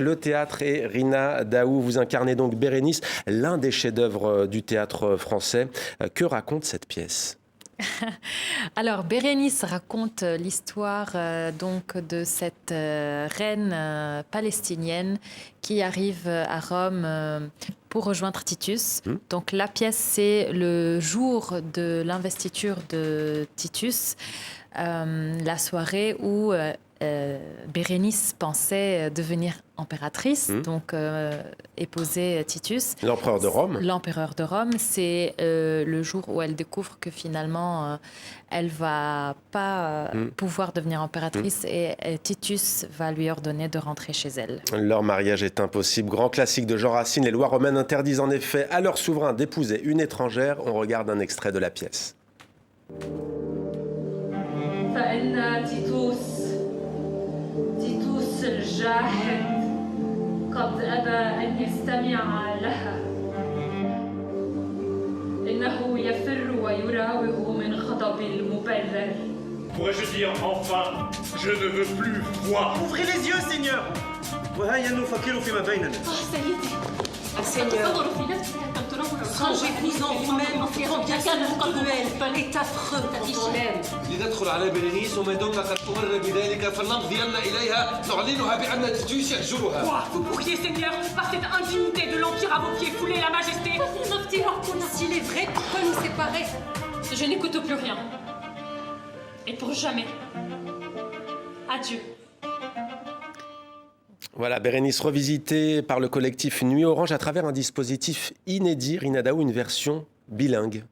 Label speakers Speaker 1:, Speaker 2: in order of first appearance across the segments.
Speaker 1: Le théâtre et Rina Daou, vous incarnez donc Bérénice, l'un des chefs-d'œuvre du théâtre français. Que raconte cette pièce ?
Speaker 2: Alors, Bérénice raconte l'histoire donc de cette reine palestinienne qui arrive à Rome pour rejoindre Titus. Donc, la pièce, c'est le jour de l'investiture de Titus, la soirée où Bérénice pensait devenir impératrice, donc épouser Titus.
Speaker 1: L'empereur de Rome.
Speaker 2: L'empereur de Rome, c'est le jour où elle découvre que finalement, elle ne va pas pouvoir devenir impératrice et Titus va lui ordonner de rentrer chez elle.
Speaker 1: Leur mariage est impossible. Grand classique de Jean Racine, les lois romaines interdisent en effet à leur souverain d'épouser une étrangère. On regarde un extrait de la pièce.
Speaker 3: فإن تيتوس الجاحد قد أبى أن يستمع لها إنه يفر ويراوغ من غضب المبرر.
Speaker 4: Pourrais-je dire enfin, je ne veux plus voir.
Speaker 5: Ouvrez les yeux, Seigneur.
Speaker 3: Seigneur,
Speaker 5: Rangez-vous en vous-même, combien ce cruel est affreux quand on l'aime.
Speaker 6: لندخل على بيرينيس وما دمنا قد أمر بذلك فلنمضين إليها نعلنها بأن تيتوس يهجرها.
Speaker 3: Quoi, vous pourriez, Seigneur, par cette indignité de l'Empire à vos pieds, fouler la majesté.
Speaker 5: S'il est vrai, pourquoi nous séparer?
Speaker 3: Je n'écoute plus rien. Et pour jamais. Adieu.
Speaker 1: Voilà, Bérénice revisitée par le collectif Nuit Orange à travers un dispositif inédit, Rina Daou, une version bilingue.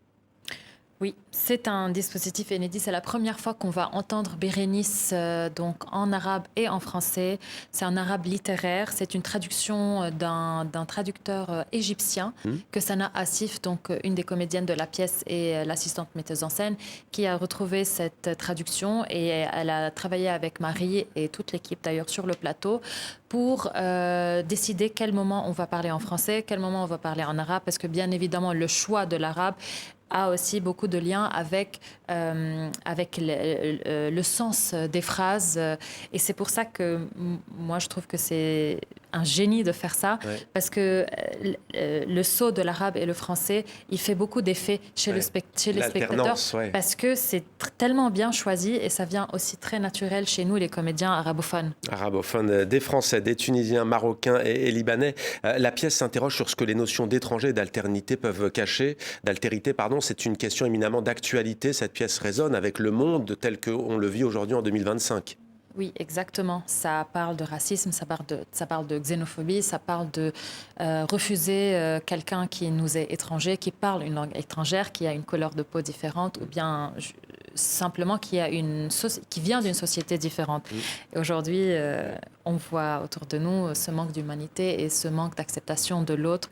Speaker 2: Oui, c'est un dispositif inédit. C'est la première fois qu'on va entendre Bérénice donc en arabe et en français. C'est un arabe littéraire. C'est une traduction d'un traducteur égyptien, que Sana Assif, donc une des comédiennes de la pièce et l'assistante metteuse en scène, qui a retrouvé cette traduction et elle a travaillé avec Marie et toute l'équipe d'ailleurs sur le plateau pour décider quel moment on va parler en français, quel moment on va parler en arabe, parce que bien évidemment le choix de l'arabe a aussi beaucoup de liens avec le sens des phrases. Et c'est pour ça que moi, je trouve que c'est un génie de faire ça, parce que le saut de l'arabe et le français, il fait beaucoup d'effets chez les spectateurs, parce que c'est tellement bien choisi et ça vient aussi très naturel chez nous, les comédiens arabophones.
Speaker 1: Arabophones, des Français, des Tunisiens, Marocains et Libanais. La pièce s'interroge sur ce que les notions d'étranger et d'altérité peuvent cacher. D'altérité, pardon, c'est une question éminemment d'actualité. Cette pièce résonne avec le monde tel qu'on le vit aujourd'hui en 2025.
Speaker 2: Oui, exactement. Ça parle de racisme, ça parle de xénophobie, ça parle de refuser quelqu'un qui nous est étranger, qui parle une langue étrangère, qui a une couleur de peau différente, ou bien simplement qui vient d'une société différente. Et aujourd'hui, on voit autour de nous ce manque d'humanité et ce manque d'acceptation de l'autre.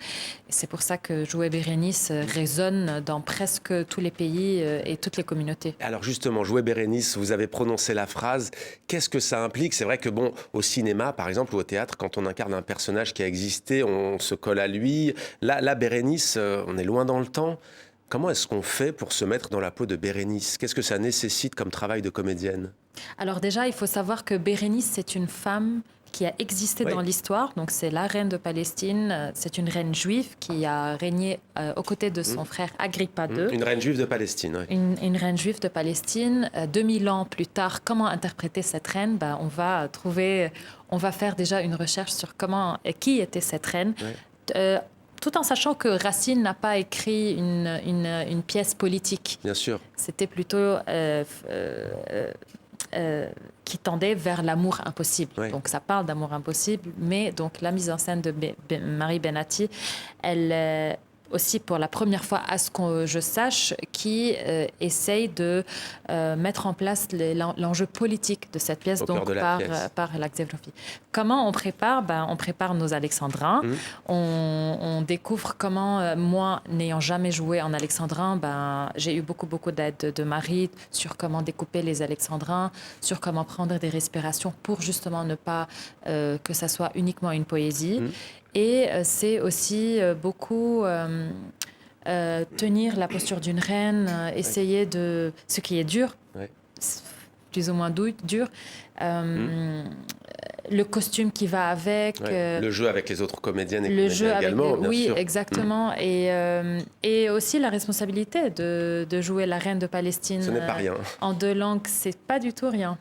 Speaker 2: Et c'est pour ça que Jouer Bérénice résonne dans presque tous les pays et toutes les communautés.
Speaker 1: Alors justement, Jouer Bérénice, vous avez prononcé la phrase. Qu'est-ce que ça implique ? C'est vrai que au cinéma, par exemple, ou au théâtre, quand on incarne un personnage qui a existé, on se colle à lui. Là, Bérénice, on est loin dans le temps. Comment est-ce qu'on fait pour se mettre dans la peau de Bérénice ? Qu'est-ce que ça nécessite comme travail de comédienne ?
Speaker 2: Alors déjà, il faut savoir que Bérénice, c'est une femme qui a existé dans l'histoire. Donc c'est la reine de Palestine. C'est une reine juive qui a régné aux côtés de son frère Agrippa II.
Speaker 1: Une reine juive de Palestine. Oui.
Speaker 2: Une reine juive de Palestine. 2000 ans plus tard, comment interpréter cette reine ? On va faire déjà une recherche sur qui était cette reine. Tout en sachant que Racine n'a pas écrit une pièce politique.
Speaker 1: Bien sûr.
Speaker 2: C'était plutôt qui tendait vers l'amour impossible. Oui. Donc ça parle d'amour impossible, mais donc la mise en scène de Marie Benati, elle aussi pour la première fois, à ce que je sache, qui essaye de mettre en place l'enjeu politique de cette pièce, donc par la xénophobie. Comment on prépare ? On prépare nos alexandrins. On découvre comment, moi, n'ayant jamais joué en alexandrin, j'ai eu beaucoup d'aide de Marie sur comment découper les alexandrins, sur comment prendre des respirations pour justement ne pas que ça soit uniquement une poésie. Et c'est aussi beaucoup tenir la posture d'une reine, essayer de... Ce qui est dur, plus ou moins dur, le costume qui va avec.
Speaker 1: Le jeu avec les autres comédiennes et
Speaker 2: le
Speaker 1: comédiens
Speaker 2: jeu
Speaker 1: également,
Speaker 2: avec,
Speaker 1: bien
Speaker 2: oui,
Speaker 1: sûr.
Speaker 2: exactement. Et aussi la responsabilité de jouer la reine de Palestine
Speaker 1: Ce n'est pas rien.
Speaker 2: en 2 langues, c'est pas du tout rien.